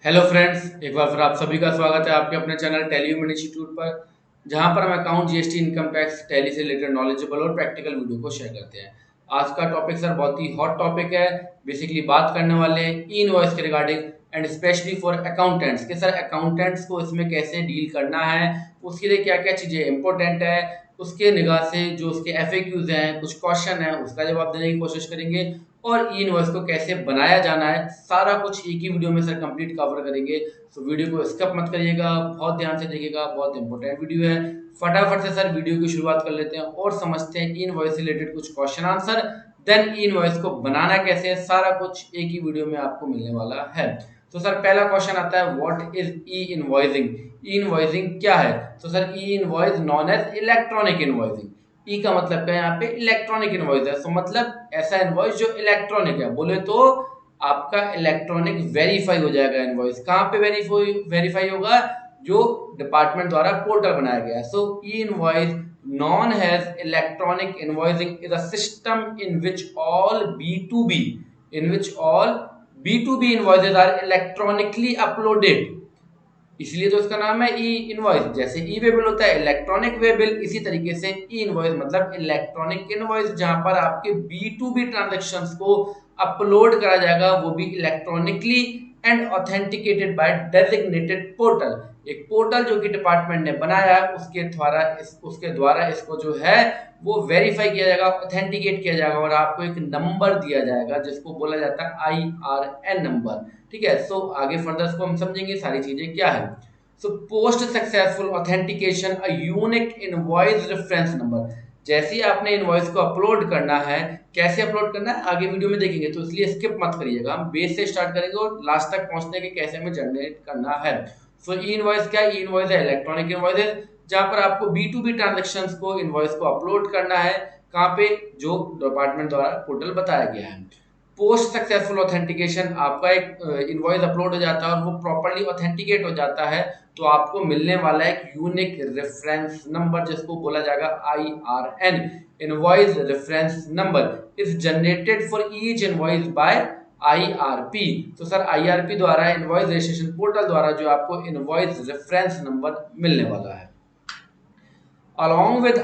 Hello friends, एक बार फिर आप सभी का स्वागत है आपके अपने चैनल टैली ह्यूमन इंस्टीट्यूट पर, जहां पर हम account, GST, income tax, tally से रिलेटेड नॉलेजेबल और प्रैक्टिकल वीडियो को शेयर करते हैं। आज का टॉपिक सर बहुत ही हॉट टॉपिक है। बेसिकली बात करने वाले हैं ई इनवॉइस के regarding and specially for accountants के सर अकाउंटेंट्स को इसमें कैसे डील करना है, उसके लिए क्या क्या चीज़ें इंपॉर्टेंट है, उसके निगाह से जो उसके एफएक्यूज हैं, कुछ क्वेश्चन है, उसका जवाब देने की कोशिश करेंगे और ई इनवॉइस को कैसे बनाया जाना है, सारा कुछ एक ही वीडियो में सर कंप्लीट कवर करेंगे। तो वीडियो को स्किप मत करिएगा, बहुत ध्यान से देखिएगा, बहुत इंपॉर्टेंट वीडियो है। फटाफट से सर वीडियो की शुरुआत कर लेते हैं और समझते हैं ई इनवॉइस से रिलेटेड कुछ question answer, then e invoice को बनाना कैसे है, सारा कुछ एक ही वीडियो में आपको मिलने वाला है। तो सर पहला क्वेश्चन आता है, what is e invoicing? E invoicing क्या है? तो sir e invoice known as electronic invoicing. E का मतलब क्या है यहाँ पे? इलेक्ट्रॉनिक इनवॉइस है। सो मतलब ऐसा इनवॉइस जो इलेक्ट्रॉनिक है। बोले तो आपका इलेक्ट्रॉनिक वेरीफाई हो जाएगा इनवॉइस। कहाँ पे वेरीफाई होगा? जो डिपार्टमेंट द्वारा पोर्टल बनाया गया है। So e invoice known as electronic invoicing is a system in which all B2B invoices are electronically uploaded. इसलिए तो इसका नाम है ई इनवॉइस। जैसे ई वे बिल होता है इलेक्ट्रॉनिक वे बिल, इसी तरीके से ई इनवॉइस मतलब इलेक्ट्रॉनिक इनवॉइस, जहां पर आपके B2B ट्रांजैक्शंस को अपलोड करा जाएगा, वो भी electronically and authenticated by designated portal. एक पोर्टल जो कि डिपार्टमेंट ने बनाया है, उसके द्वारा इसको जो है वो वेरीफाई किया जाएगा, ऑथेंटिकेट किया जाएगा और आपको एक नंबर दिया जाएगा जिसको बोला जाता है IRN नंबर। ठीक है। सो आगे फर्दर इसको हम समझेंगे सारी चीजें क्या है। So post successful authentication a unique invoice reference number. जैसे ही आपने इनवॉइस को अपलोड करना है, कैसे अपलोड करना है आगे वीडियो में देखेंगे, तो इसलिए स्किप मत करिएगा। हम बेस से स्टार्ट करेंगे और लास्ट तक पहुंचने के कैसे हमें जनरेट करना है। सो ई इनवॉइस क्या है? ई इनवॉइस है इलेक्ट्रॉनिक इनवॉइस है, जहां पर आपको B2B ट्रांजेक्शंस को, इनवॉइस को अपलोड करना है। कहाँ पे? जो डिपार्टमेंट द्वारा पोर्टल बताया गया है। पोस्ट सक्सेसफुल ऑथेंटिकेशन, आपका एक इनवॉइस अपलोड हो जाता है और वो प्रॉपर्ली ऑथेंटिकेट हो जाता है, तो आपको मिलने वाला है एक यूनिक रेफरेंस नंबर जिसको बोला जाएगा IRN, invoice reference number is generated for each invoice by IRP। तो सर IRP द्वारा, इनवॉइस रजिस्ट्रेशन पोर्टल द्वारा जो आपको इनवॉइस रेफरेंस नंबर मिलने वाला है। अलॉन्ग विद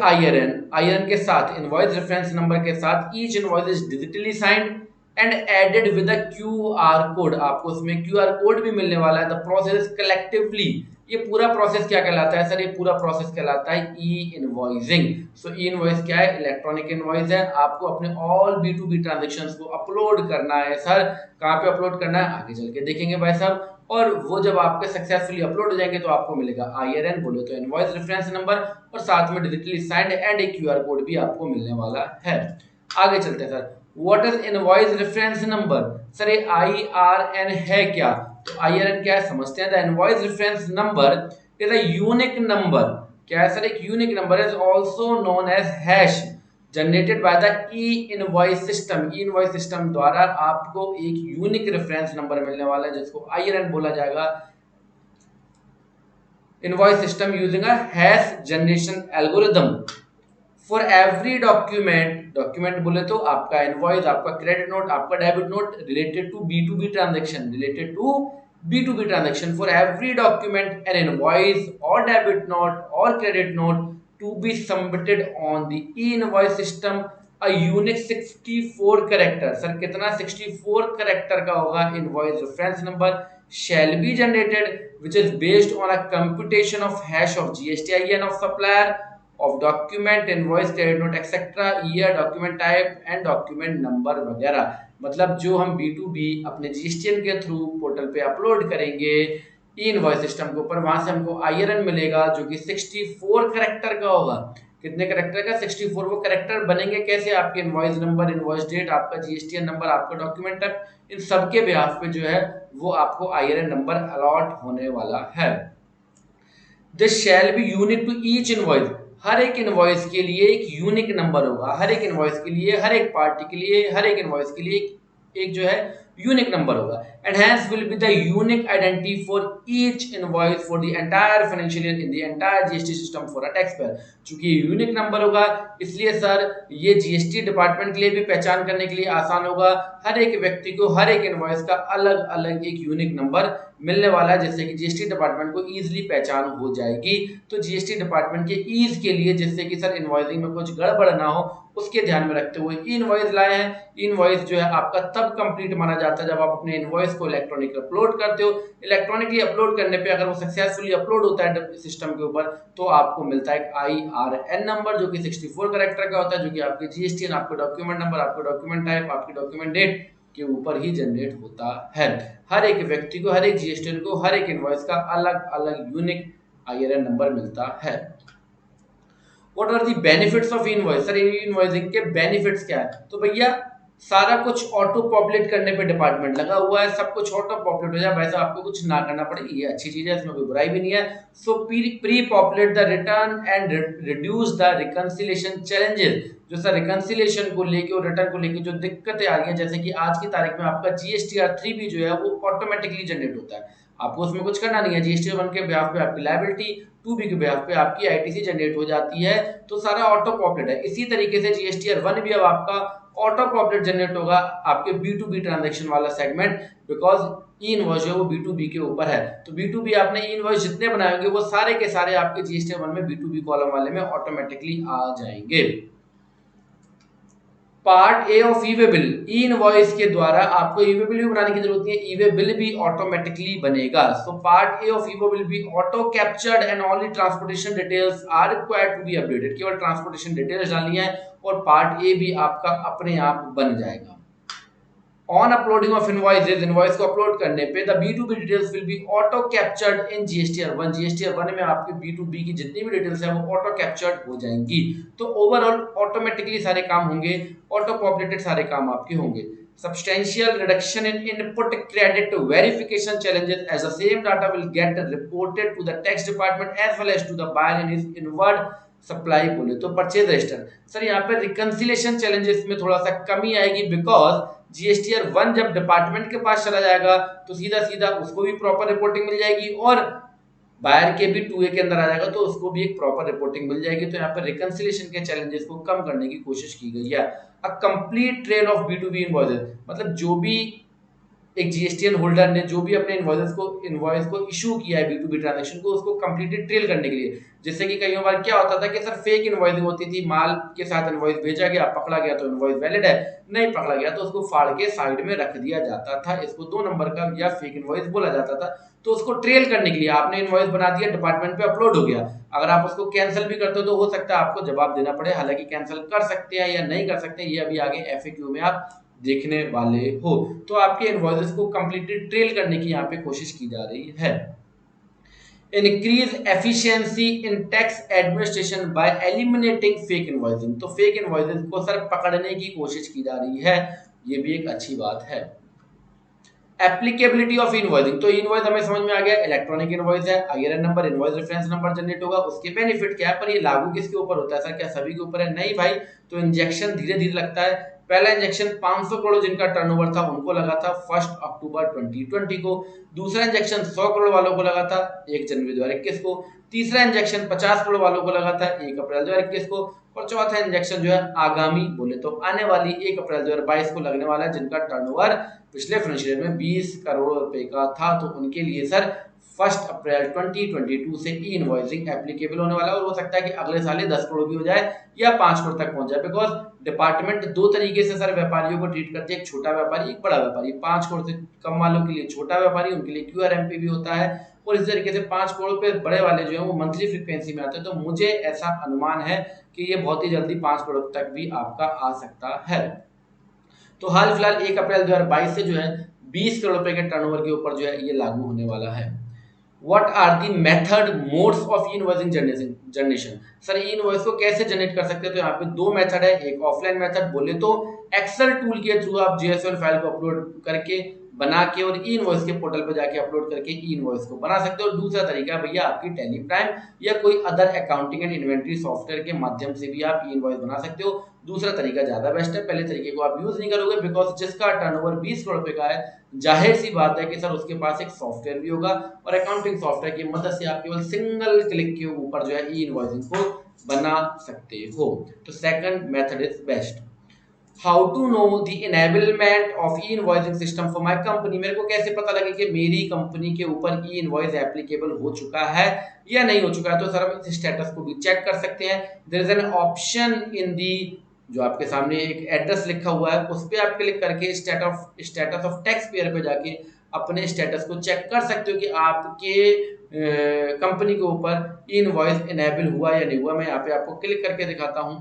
IRN के साथ, इनवॉइस रेफरेंस नंबर के साथ, each invoice is digitally signed and added with a QR code. आपको उसमें QR कोड भी मिलने वाला है। द प्रोसेस कलेक्टिवली, ये पूरा प्रोसेस क्या कहलाता है सर? ये पूरा प्रोसेस कहलाता है ई इनवॉइसिंग। सो ई इनवॉइस क्या है? इलेक्ट्रॉनिक इनवॉइस है। आपको अपने ऑल B2B ट्रांजेक्शंस को अपलोड करना है सर। कहाँ पे अपलोड करना है आगे चल के देखेंगे भाई साहब। और वो जब आपके सक्सेसफुली अपलोड हो जाएंगे तो आपको मिलेगा IRN, बोले तो इनवॉइस रेफरेंस नंबर, और साथ में डिजिटली साइंड एंड एक QR कोड भी आपको मिलने वाला है। आगे चलते हैं sir. What is invoice reference number? Sir ये IRN है क्या? तो IRN क्या है समझते हैं। The invoice reference number is a unique number. क्या है सर? एक unique number is also known as hash generated by the e invoice system. E invoice system द्वारा आपको एक यूनिक रेफरेंस नंबर मिलने वाला है जिसको IRN बोला जाएगा। Invoice system using a hash generation algorithm for every document बोले तो आपका इनवॉइस, आपका क्रेडिट नोट, आपका debit note related to B2B transaction, for every document an invoice और डेबिट नोट और credit note to be submitted on the e invoice system a unique 64 character. Sir कितना? 64 character का होगा invoice reference number shall be generated which is based on a computation of hash of GSTIN of supplier of document, invoice, credit note, etc., year, document type and document number वगैरह। मतलब जो हम B2B अपने GSTN के through portal पे upload करेंगे ई invoice system के ऊपर, वहां से हमको IRN मिलेगा जो कि 64 करेक्टर का होगा। कितने करेक्टर का? 64। वो करेक्टर बनेंगे कैसे? आपके इनवॉइस नंबर, इनवॉइस डेट, आपका GSTN नंबर, आपका डॉक्यूमेंट टाइप, इन सबके बेहाफ पे जो है वो आपको IRN नंबर अलॉट होने वाला है। This shall be unique to each invoice. हर एक इनवॉइस के लिए एक यूनिक नंबर होगा। हर एक इनवॉइस के लिए, हर एक पार्टी के लिए, हर एक इनवॉइस के लिए एक जो है यूनिक नंबर होगा and hence will be the unique identity for each invoice for the entire financial year in the entire GST system for a tax payer. चूंकि ये यूनिक नंबर होगा इसलिए सर ये जीएसटी डिपार्टमेंट के लिए भी पहचान करने के लिए आसान होगा। हर एक व्यक्ति को हर एक इनवॉइस का अलग अलग एक यूनिक नंबर मिलने वाला है जिससे कि जीएसटी डिपार्टमेंट को इजीली पहचान हो जाएगी। तो जीएसटी डिपार्टमेंट के ईज के लिए जिससे कि सर इनवॉइसिंग में कुछ गड़बड़ ना हो उसके ध्यान में रखते हुए इनवॉइस लाए हैं। इनवॉइस जो है आपका तब कंप्लीट माना जाता है जब आप अपने इनवॉइस को इलेक्ट्रॉनिक अपलोड करते हो। इलेक्ट्रॉनिकली अपलोड करने पे अगर वो सक्सेसफुली अपलोड होता है सिस्टम के ऊपर तो आपको मिलता है एक IRN नंबर जो कि 64 कैरेक्टर का होता है जो कि आपके जीएसटी आपके डॉक्यूमेंट नंबर आपके डॉक्यूमेंट टाइप आपकी डॉक्यूमेंट डेट के ऊपर ही जनरेट होता है। हर एक व्यक्ति को हर एक जीएसटी को हर एक इनवॉइस का अलग अलग यूनिक IRN नंबर मिलता है। What are the benefits of invoice? Sir invoicing के बेनिफिट्स क्या है? तो भैया सारा कुछ ऑटो पॉपुलेट करने पे डिपार्टमेंट लगा हुआ है, सब कुछ ऑटो पॉपुलेट हो जाए, वैसा आपको कुछ ना करना पड़े, ये अच्छी चीज है, इसमें कोई बुराई भी नहीं है। सो pre populate the return and reduce the reconciliation challenges. जो सर रिकंसिलिएशन को लेके और रिटर्न को लेके जो दिक्कतें आ रही हैं, जैसे कि आज की तारीख में आपका GSTR 3B जो है वो ऑटोमेटिकली जनरेट होता है, आपको उसमें कुछ करना नहीं है। GSTR 1 के ब्याह पे आपकी लायबिलिटी, 2B के ब्याह पे आपकी ITC जनरेट हो जाती है, तो सारा ऑटो पॉपुलेट है। इसी तरीके से GSTR 1 भी अब आपका ऑटो पॉपुलेट जनरेट होगा आपके B2B ट्रांजैक्शन वाला सेगमेंट, बिकॉज ई इनवॉइस जो है वो B2B के ऊपर है। तो B2B आपने ई इनवॉइस जितने बनाए होंगे वो सारे के सारे आपके GSTR 1 में B2B कॉलम वाले में ऑटोमेटिकली आ जाएंगे। Part A of e way bill, E invoice के द्वारा आपको ई वे बिल भी बनाने की जरूरत नहीं है, ई वे बिल भी ऑटोमेटिकली बनेगा। So part A of e way bill be auto captured and only transportation details are required to be updated. केवल ट्रांसपोर्टेशन डिटेल्स डालनी है और पार्ट ए भी आपका अपने आप बन जाएगा। On uploading of invoices, invoice को अपलोड करने पे the B2B details will be auto captured in GSTR 1। GSTR 1 में आपकी B2B की जितनी भी डिटेल्स है वो ऑटो कैप्चर्ड हो जाएंगी। तो ओवरऑल ऑटोमेटिकली सारे काम होंगे, ऑटो पॉपुलेटेड सारे काम आपके होंगे। Substantial reduction in input credit verification challenges as the same data will get reported to the tax department as well as to the buyer in his inward supply बोले तो purchase register. Sir यहाँ पे reconciliation challenges में थोड़ा सा कमी आएगी, because GSTR 1 जब डिपार्टमेंट के पास चला जाएगा तो सीधा सीधा उसको भी प्रॉपर रिपोर्टिंग मिल जाएगी और बायर के भी 2A के अंदर आ जाएगा तो उसको भी एक प्रॉपर रिपोर्टिंग मिल जाएगी। तो यहाँ पर रिकंसिलेशन के चैलेंजेस को कम करने की कोशिश की गई है। A complete trail of B2B invoices, मतलब जो भी एक GSTN होल्डर ने जो भी अपने इनवॉइस को इशू किया है B2B ट्रांजैक्शन को, उसको कंप्लीटली ट्रेल करने के लिए। जिससे कि कई बार क्या होता था कि सर फेक इनवॉइसिंग होती थी, माल के साथ इनवॉइस भेजा गया, पकड़ा गया तो इनवॉइस वैलिड है, नहीं पकड़ा गया तो उसको फाड़ के साइड में रख दिया जाता था। इसको 2 नंबर का या फेक इनवॉइस बोला जाता था। तो उसको ट्रेल करने के लिए आपने इनवॉइस बना दिया, डिपार्टमेंट पे अपलोड हो गया, अगर आप उसको कैंसिल भी करते हो तो हो सकता है आपको जवाब देना पड़े। हालांकि कैंसिल कर सकते हैं या नहीं कर सकते ये अभी आगे FAQ में आप देखने वाले हो। तो आपके इनवॉइसेस को कंप्लीटली ट्रेल करने की यहाँ पे कोशिश की जा रही है। इंक्रीज एफिशिएंसी इन tax administration bye eliminating fake invoicing. तो फेक इनवॉइसेस को सर पकड़ने की कोशिश की जा रही है, ये भी एक अच्छी बात है। एप्लीकेबिलिटी ऑफ इनवॉइसिंग, तो इनवॉइस हमें समझ में आ गया, इलेक्ट्रॉनिक इनवॉइस है, IRN number invoice reference number generate होगा। उसके बेनिफिट क्या है, पर ये लागू किसके ऊपर होता है सर, क्या सभी के ऊपर है? नहीं भाई, तो इंजेक्शन धीरे धीरे लगता है। पहला इंजेक्शन 500 करोड़ जिनका टर्नओवर था उनको लगा था 1 अक्टूबर 2020 को। दूसरा इंजेक्शन 100 करोड़ वालों को लगा था 1 जनवरी 2021 को। तीसरा इंजेक्शन 50 करोड़ वालों को लगा था 1 अप्रैल 2021 को। और चौथा इंजेक्शन जो है आगामी बोले तो आने वाली 1 अप्रैल 2022 को लगने वाला है, जिनका टर्नओवर पिछले फाइनेंशियल में 20 करोड़ रुपए का था। तो उनके लिए सर 1 अप्रैल 2022 से ई इनवॉइसिंग एप्लीकेबल होने वाला है। और हो सकता है कि अगले साल 10 करोड़ भी हो जाए या 5 करोड़ तक पहुंच जाए, बिकॉज डिपार्टमेंट 2 तरीके से सर व्यापारियों को ट्रीट करती है, एक छोटा व्यापारी एक बड़ा व्यापारी। 5 करोड़ से कम वालों के लिए छोटा व्यापारी, उनके लिए QRMP भी होता है, और इस तरीके से 5 करोड़ पे बड़े वाले जो है वो मंथली फ्रीक्वेंसी में आते हैं। तो मुझे ऐसा अनुमान है कि ये बहुत ही जल्दी 5 करोड़ तक भी आपका आ सकता है। तो हाल फिलहाल 1 अप्रैल 2022 से जो है 20 करोड़ रुपए के टर्नओवर के ऊपर जो है ये लागू होने वाला है। What are the method modes of invoicing generation? Sir e invoice को कैसे जनरेट कर सकते हैं? तो यहाँ पे 2 मेथड है। एक ऑफलाइन मेथड बोले तो एक्सेल टूल के थ्रू आप JSON फाइल को अपलोड करके बना के और ई इनवॉइस के पोर्टल पर जाके अपलोड करके ई इनवॉइस को बना सकते हो। और दूसरा तरीका भैया आपकी टेली प्राइम या कोई other accounting and inventory software के माध्यम से भी आप ई इनवॉइस बना सकते हो। दूसरा तरीका ज्यादा बेस्ट है, पहले तरीके को आप यूज नहीं करोगे बिकॉज जिसका टर्नओवर 20 करोड़ रुपए का है, जाहिर सी बात है कि सर उसके पास एक सॉफ्टवेयर भी होगा और अकाउंटिंग सॉफ्टवेयर की मदद से आप केवल सिंगल क्लिक के ऊपर जो है ई इनवॉइसिंग को बना सकते हो। तो second method is best. How to know the enablement of e invoicing system for my company, मेरे को कैसे पता लगे कि मेरी कंपनी के ऊपर ई इनवॉइस एप्लीकेबल हो चुका है या नहीं हो चुका है। तो सर हम इस स्टेटस को भी चेक कर सकते हैं। There is an option in the, जो आपके सामने एक एड्रेस लिखा हुआ है उस पर आप क्लिक करके स्टेटस ऑफ टैक्स पेयर पे जाके अपने स्टेटस को चेक कर सकते हो कि आपके कंपनी के ऊपर ई इनवॉइस इनेबल हुआ या नहीं हुआ। मैं यहाँ पे आपको क्लिक करके दिखाता हूँ।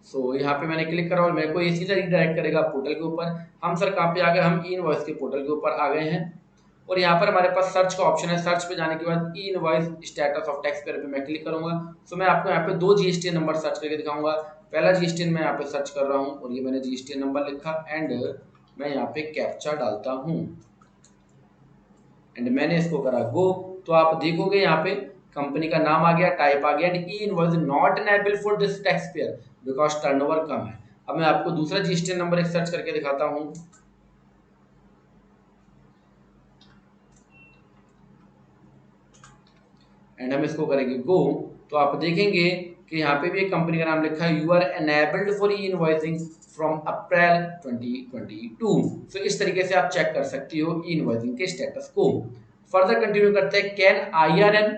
सो यहाँ पे मैंने क्लिक करा और मेरे को ये सीधा रिडायरेक्ट करेगा पोर्टल के ऊपर। हम सर कहाँ पे आ गए, हम ई इनवॉइस के पोर्टल के ऊपर आ गए हैं और यहाँ पर हमारे पास सर्च का ऑप्शन है। सर्च पे जाने के बाद ई invoice status of tax payer पे मैं क्लिक करूंगा। सो मैं आपको यहाँ पे 2 जीएसटीएन नंबर सर्च करके दिखाऊंगा। पहला जीएसटीएन मैं यहाँ पे सर्च कर रहा हूँ और ये मैंने जीएसटीएन नंबर लिखा एंड मैं यहाँ पे कैप्चा डालता हूँ एंड मैंने इसको करा गो। तो आप देखोगे यहाँ पे कंपनी का नाम आ गया, टाइप आ गया and e invoice not enable for this tax payer because turnover कम है। अब मैं आपको दूसरा जीएसटीएन नंबर एक सर्च करके दिखाता हूँ एंड हम इसको करेंगे गो। तो आप देखेंगे कि यहाँ पे भी एक कंपनी का नाम लिखा है, you are enabled for e invoicing from April 2022। So इस तरीके से आप चेक कर सकती हो ई इनवॉइसिंग के स्टेटस को। फर्दर कंटिन्यू करते हैं। Can IRN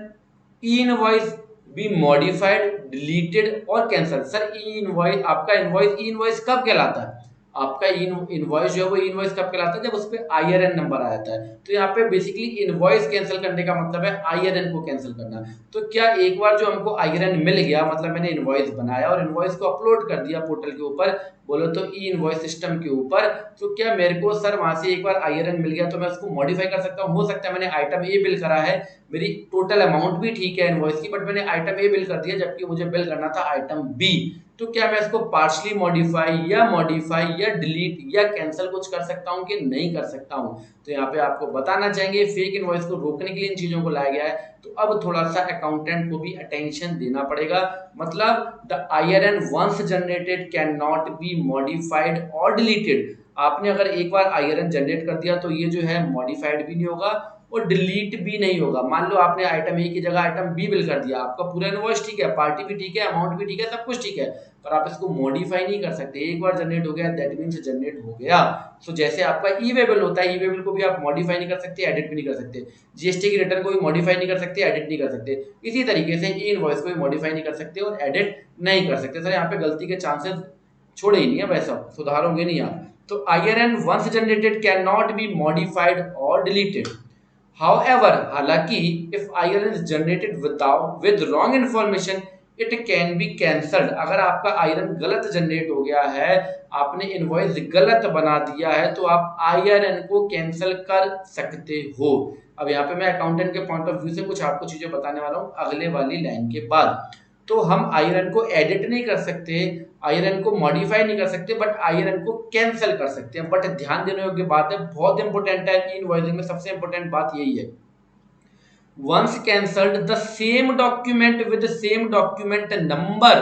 e invoice be modified, deleted और कैंसल। सर ई इनवॉइस, आपका इनवॉइस ई इनवॉइस कब कहलाता है? आपका इनवॉइस जो है वो इनवॉइस कब कहलाता है? जब उस पर IRN नंबर आ जाता है। तो यहाँ पे बेसिकली इनवॉइस कैंसिल करने का मतलब है IRN को कैंसिल करना। तो क्या एक बार जो हमको IRN मिल गया, मतलब मैंने इनवॉइस बनाया और इनवॉइस को अपलोड कर दिया पोर्टल के ऊपर, बोलो तो ई इनवॉइस सिस्टम के ऊपर, तो क्या मेरे को सर वहां से एक बार IRN मिल गया तो मैं उसको मॉडिफाई कर सकता हूँ? हो सकता है मैंने आइटम ए बिल करा है, मेरी टोटल अमाउंट भी ठीक है इनवॉइस की, बट मैंने आइटम ए बिल कर दिया जबकि मुझे बिल करना था आइटम बी। तो क्या मैं इसको पार्शली मॉडिफाई या डिलीट या कैंसिल कुछ कर सकता हूं कि नहीं कर सकता हूं? तो यहाँ पे आपको बताना चाहेंगे फेक इनवॉइस को रोकने के लिए इन चीजों को लाया गया है। तो अब थोड़ा सा अकाउंटेंट को भी अटेंशन देना पड़ेगा। मतलब the IRN once generated can not be modified और डिलीटेड। आपने अगर एक बार IRN जनरेट कर दिया तो ये जो है मॉडिफाइड भी नहीं होगा और डिलीट भी नहीं होगा। मान लो आपने आइटम ए की जगह आइटम बी बिल कर दिया, आपका पूरा इनवॉइस ठीक है, पार्टी भी ठीक है, अमाउंट भी ठीक है, सब कुछ ठीक है, पर आप इसको मॉडिफाई नहीं कर सकते। एक बार जनरेट हो गया दैट मींस जनरेट हो गया। सो जैसे आपका ई वे बिल होता है, ई वे बिल को भी आप मॉडिफाई नहीं कर सकते, एडिट भी नहीं कर सकते। जीएसटी की रिटर्न को भी मॉडिफाई नहीं कर सकते, एडिट नहीं कर सकते। इसी तरीके से ई इनवॉइस को भी मॉडिफाई नहीं कर सकते और एडिट नहीं कर सकते। सर यहाँ पे गलती के चांसेस छोड़े ही नहीं है, वैसा सुधारोगे नहीं आप। तो IRN once generated can not be modified और डिलीटेड। However, हालांकि if IRN is generated with wrong information, it can be cancelled। अगर आपका IRN गलत जनरेट हो गया है, आपने इनवॉइस गलत बना दिया है, तो आप IRN को कैंसिल कर सकते हो। अब यहाँ पे मैं अकाउंटेंट के पॉइंट ऑफ व्यू से कुछ आपको चीजें बताने वाला हूँ अगले वाली लाइन के बाद। तो हम IRN को एडिट नहीं कर सकते, IRN को मॉडिफाई नहीं कर सकते, बट IRN को कैंसिल कर सकते हैं। बट ध्यान देने योग्य बात है, बहुत इंपोर्टेंट है, इनवॉइसिंग में सबसे इंपोर्टेंट बात यही है। Once cancelled the same document with same document number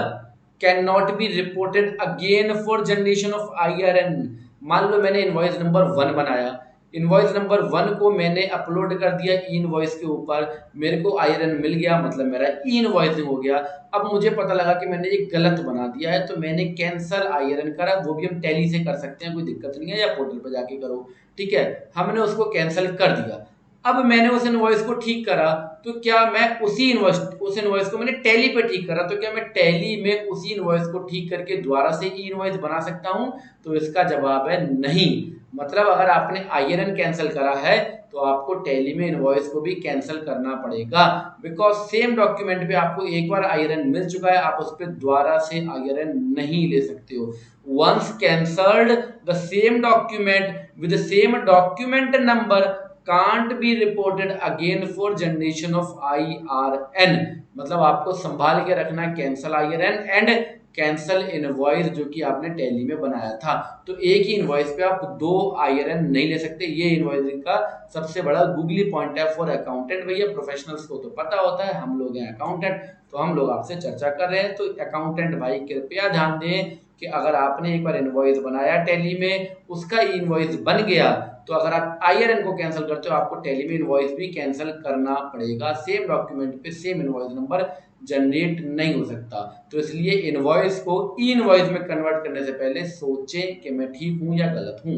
can not be reported again for generation of IRN। मान लो मैंने इनवॉइस नंबर 1 बनाया, इनवॉइस नंबर 1 को मैंने अपलोड कर दिया ई इनवॉइस के ऊपर, मेरे को IRN मिल गया, मतलब मेरा ई इनवॉइसिंग हो गया। अब मुझे पता लगा कि मैंने ये गलत बना दिया है, तो मैंने कैंसल IRN करा। वो भी हम टैली से कर सकते हैं, कोई दिक्कत नहीं है, या पोर्टल पर जाके करो, ठीक है। हमने उसको कैंसिल कर दिया। अब मैंने उस इनवॉइस को ठीक करा, तो क्या मैं उस इनवॉइस को मैंने टैली पे ठीक करा, तो क्या मैं टैली में उसी इनवॉइस को ठीक करके दोबारा से ई इनवॉइस बना सकता हूं? तो इसका जवाब है नहीं। मतलब अगर आपने IRN कैंसिल करा है तो आपको टैली में इनवॉइस को भी कैंसिल करना पड़ेगा, बिकॉज सेम डॉक्यूमेंट पे आपको एक बार IRN मिल चुका है, आप उस पर दोबारा से IRN नहीं ले सकते हो। Once cancelled the same document with same document number can't be reported again for generation of IRN। मतलब आपको संभाल के रखना cancel IRN and cancel invoice जो कि आपने टैली में बनाया था। तो एक ही इनवॉइस पे आप 2 IRN नहीं ले सकते। ये इनवॉइसिंग का सबसे बड़ा गूगली पॉइंट है फॉर अकाउंटेंट। भैया प्रोफेशनल्स को तो पता होता है, हम लोग हैं अकाउंटेंट, तो हम लोग आपसे चर्चा कर रहे हैं। तो अकाउंटेंट भाई कृपया ध्यान दें कि अगर आपने एक बार इनवॉइस बनाया टैली में, उसका इनवॉइस बन गया, तो अगर आप IRN को कैंसिल करते हो आपको टैली में इनवॉइस भी कैंसिल करना पड़ेगा। सेम डॉक्यूमेंट पे सेम इनवॉइस नंबर जनरेट नहीं हो सकता। तो इसलिए इनवॉइस को ई इनवॉइस में कन्वर्ट करने से पहले सोचें कि मैं ठीक हूं या गलत हूं।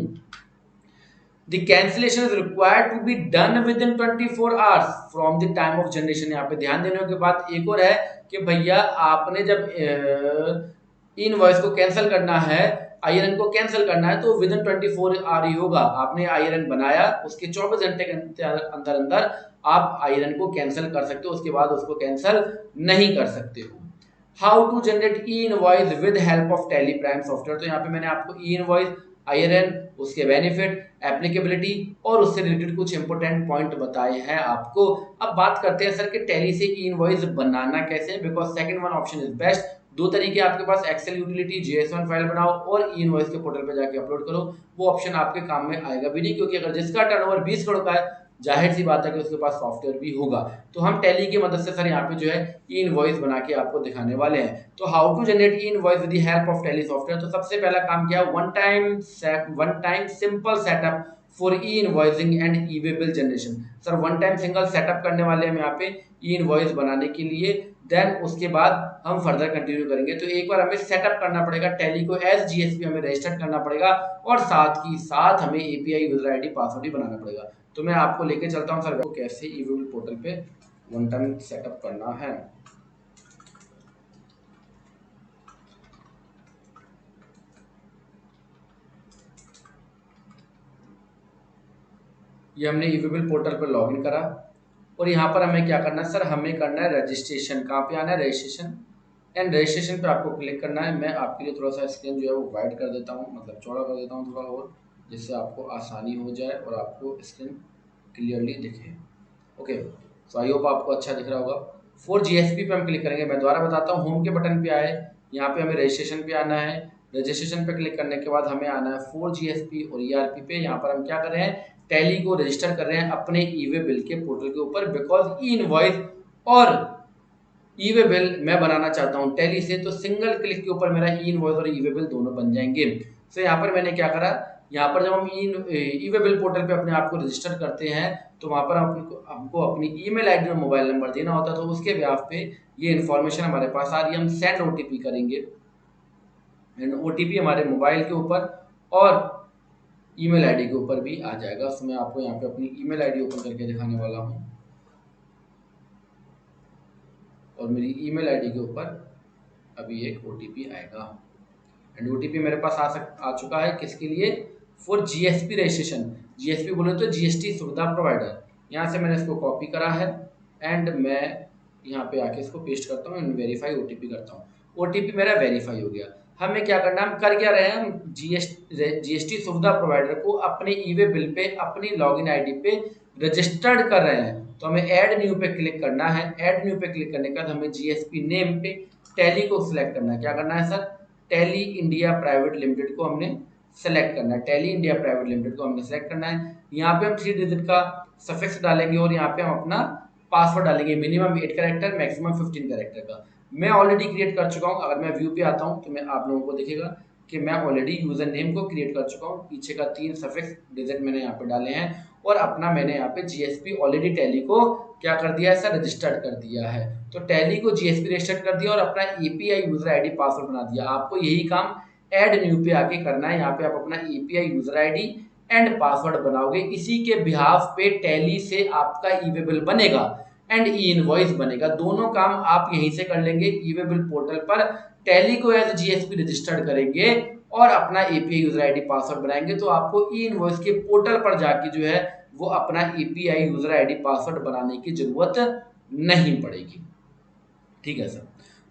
The cancellation is required to be done within 24 hours from the time of generation। यहाँ पे ध्यान देने की बात एक और है कि भैया आपने जब इनवॉइस को कैंसिल करना है, IRN को कैंसिल करना है, तो विदिन 24 आवर ही होगा। आपने IRN बनाया, उसके 24 घंटे के अंदर अंदर आप IRN को कैंसिल कर सकते हो, उसके बाद उसको कैंसिल नहीं कर सकते हो। How to generate e invoice with help of Tally Prime software. तो यहाँ पे मैंने आपको ई इनवॉइस, IRN, उसके बेनिफिट, एप्लीकेबिलिटी और उससे रिलेटेड कुछ इंपॉर्टेंट पॉइंट बताए हैं आपको। अब बात करते हैं सर कि टैली से ई इनवॉइस बनाना कैसे है, because second one option is best. दो तरीके आपके पास, एक्सेल यूटिलिटी JS1 फाइल बनाओ और ई इनवॉइस के पोर्टल पे जाके अपलोड करो। वो ऑप्शन आपके काम में आएगा भी नहीं, क्योंकि अगर जिसका टर्नओवर 20 करोड़ का है, जाहिर सी बात है कि उसके पास सॉफ्टवेयर भी होगा। तो हम टैली की मदद से सर यहाँ पे जो है ई इनवॉइस बना के आपको दिखाने वाले हैं। तो how to generate e invoice with the help of Tally software. तो सबसे पहला काम क्या है, one time simple setup for e invoicing and e way bill generation. Sir one time single setup करने वाले हम यहाँ पे ई इनवॉइस बनाने के लिए, देन उसके बाद हम फर्दर कंटिन्यू करेंगे। तो एक बार हमें सेटअप करना पड़ेगा टैली को एज GSP, हमें रजिस्टर करना पड़ेगा और साथ ही साथ हमें API यूजर ID पासवर्ड भी बनाना पड़ेगा। तो मैं आपको लेके चलता हूँ सर कैसे ई वे बिल पोर्टल पे वन टाइम सेटअप करना है। ये हमने ई वे बिल पोर्टल पर लॉगिन करा और यहाँ पर हमें क्या करना है सर, हमें करना है रजिस्ट्रेशन। कहाँ पे आना है, रजिस्ट्रेशन। एंड रजिस्ट्रेशन पे आपको क्लिक करना है। मैं आपके लिए थोड़ा सा स्क्रीन जो है वो वाइड कर देता हूँ, मतलब चौड़ा कर देता हूँ थोड़ा और, जिससे आपको आसानी हो जाए और आपको स्क्रीन क्लियरली दिखे। ओके, सो आई होप आपको अच्छा दिख रहा होगा। फॉर GSP पे हम क्लिक करेंगे। मैं दोबारा बताता हूँ, होम के बटन पे आए, यहाँ पे हमें रजिस्ट्रेशन पे आना है। रजिस्ट्रेशन पे क्लिक करने के बाद हमें आना है फॉर GSP और ERP पे। यहाँ पर हम क्या कर रहे हैं, टैली को रजिस्टर कर रहे हैं अपने ई वे बिल के पोर्टल के ऊपर, बिकॉज ई इनवॉइस और ई वे बिल मैं बनाना चाहता हूँ टैली से, तो सिंगल क्लिक के ऊपर मेरा ई इनवॉइस और ई वे बिल दोनों बन जाएंगे। तो यहाँ पर मैंने क्या करा, यहाँ पर जब हम ई वे बिल पोर्टल पे अपने आप को रजिस्टर करते हैं, तो वहाँ पर हमको अपनी ईमेल आईडी और मोबाइल नंबर देना होता है। तो उसके ब्याह पे ये इन्फॉर्मेशन हमारे पास आ रही है, हम सेंड OTP करेंगे एंड OTP हमारे मोबाइल के ऊपर और ईमेल आईडी के ऊपर भी आ जाएगा। तो मैं आपको यहाँ पे अपनी ईमेल आईडी ओपन करके दिखाने वाला हूँ और मेरी ईमेल आईडी के ऊपर अभी एक OTP आएगा एंड OTP मेरे पास आ चुका है। किसके लिए, फॉर GSP रजिस्ट्रेशन। GSP बोले तो GST सुविधा प्रोवाइडर। यहाँ से मैंने इसको कॉपी करा है एंड मैं यहाँ पे आके इसको पेस्ट करता हूँ एंड वेरीफाई OTP करता हूँ। OTP मेरा वेरीफाई हो गया। हमें क्या करना है, हम कर क्या रहे हैं, हम GST सुविधा प्रोवाइडर को अपने ई वे बिल पे अपनी लॉगिन आईडी पे रजिस्टर्ड कर रहे हैं। तो हमें ऐड न्यू पे क्लिक करना है। ऐड न्यू पे क्लिक करने के बाद हमें GSP नेम पे टैली को सिलेक्ट करना है। क्या करना है sir, tally India private limited को हमने सेलेक्ट करना है। टैली इंडिया प्राइवेट लिमिटेड को हमने सेलेक्ट करना है। यहाँ पे हम 3 डिजिट का सफिक्स डालेंगे और यहाँ पे हम अपना पासवर्ड डालेंगे, मिनिमम 8 कैरेक्टर, मैक्सिमम 15 कैरेक्टर का। मैं ऑलरेडी क्रिएट कर चुका हूँ। अगर मैं व्यू पे आता हूँ तो मैं आप लोगों को दिखेगा कि मैं ऑलरेडी यूजर नेम को क्रिएट कर चुका हूँ। पीछे का 3 सफिक्स डिजिट मैंने यहाँ पे डाले हैं और अपना मैंने यहाँ पे GSP ऑलरेडी टैली को क्या कर दिया है सर, रजिस्टर्ड कर दिया है। तो टैली को GSP रजिस्टर्ड कर दिया और अपना API यूजर ID पासवर्ड बना दिया। आपको यही काम ऐड न्यू पे आके करना है। यहाँ पे आप अपना API user ID and password बनाओगे। इसी के बिहाफ पे टैली से आपका ई वे बिल बनेगा एंड ई इनवॉइस बनेगा। दोनों काम आप यहीं से कर लेंगे। ई वे बिल पोर्टल पर टैली को एज GSP रजिस्टर्ड करेंगे और अपना API यूजर ID पासवर्ड बनाएंगे, तो आपको ई इनवॉइस के पोर्टल पर जाके जो है वो अपना API यूजर ID पासवर्ड बनाने की जरूरत नहीं पड़ेगी। ठीक है सर,